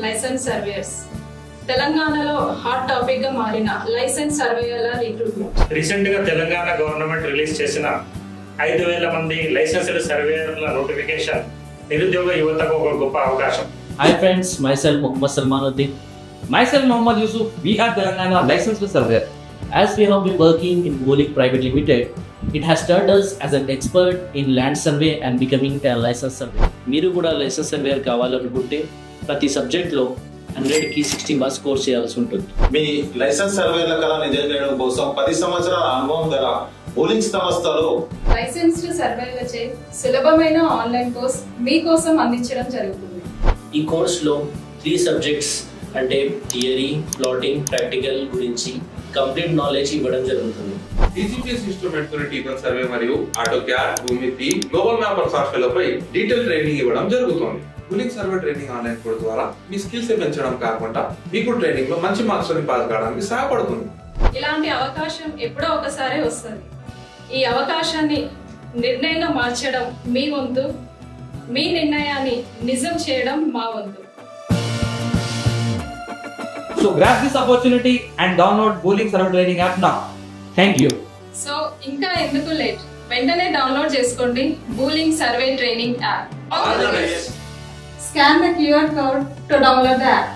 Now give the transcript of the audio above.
Licence surveyors. తెలంగాణలో hot topic గా మారిన లైసెన్స్ సర్వేయర్ల రిక్రూట్మెంట్. రీసెంట్ గా తెలంగాణ గవర్నమెంట్ రిలీజ్ చేసిన 5,000 మంది లైసెన్స్డ్ సర్వేయర్ల నోటిఫికేషన్ నిరుద్యోగ యువతకు ఒక గొప్ప అవకాశం. Hi friends, myself Muhammad Salmanuddin. Myself Muhammad Yusuf. We are Telangana licensed surveyor. As we have been working in Bolic Private Limited, it has turned us as an expert in land survey and becoming a license surveyor. మీరు కూడా licence surveyor కావాలనుకుంటే ప్రతి సబ్జెక్ట్లో 100కి 60 marks course చేయాల్సి ఉంటుంది. మీ licence సర్వేయర్ల కళ నిజం చేయడం కోసం 10 సంవత్సరాల అనుభవం గల బోలింగ్ సంస్థలో లైసెన్స్డ్ సర్వేయర్లచే సులభమైన ఆన్లైన్ కోర్స్ మీకోసం అందించడం జరుగుతుంది. ఈ కోర్సులో 3 సబ్జెక్ట్స్ అంటే థియరీ, ప్లాటింగ్, ప్రాక్టికల్ గురించి కంప్లీట్ నాలెడ్జ్ ఇవ్వడం జరుగుతుంది. DGPS ఇన్స్ట్రుమెంట్ టీపన్ సర్వే మరియు ఆటోక్యాడ్, భూమితి, గ్లోబల్ మ్యాపర్ సాఫ్ట్వేర్లపై డీటెయిల్ ట్రైనింగ్ ఇవ్వడం జరుగుతుంది. బోలింగ్ సర్వే ట్రైనింగ్ ఆన్లైన్ కోర్స్ ద్వారా మీ స్కిల్స్ పెంచడం కాకుండా మీకు ట్రైనింగ్ లో మంచి మార్క్స్ పాస్ కావడానికి సహాయపడుతుంది. ఇలాంటి అవకాశం ఎప్పుడో ఒకసారి వస్తుంది. ఈ అవకాశాన్ని నిర్ణయంగా మార్చడం మీ వంతు, మీ నిర్ణయాన్ని నిజం చేయడం మా వంతు. So grab this opportunity and download Bolic Survey Training app now. Thank you. So ఇంకా ఎందుకు లేట్, వెంటనే డౌన్లోడ్ చేసుకోండి bowling survey training app. Scan the QR code to download the app.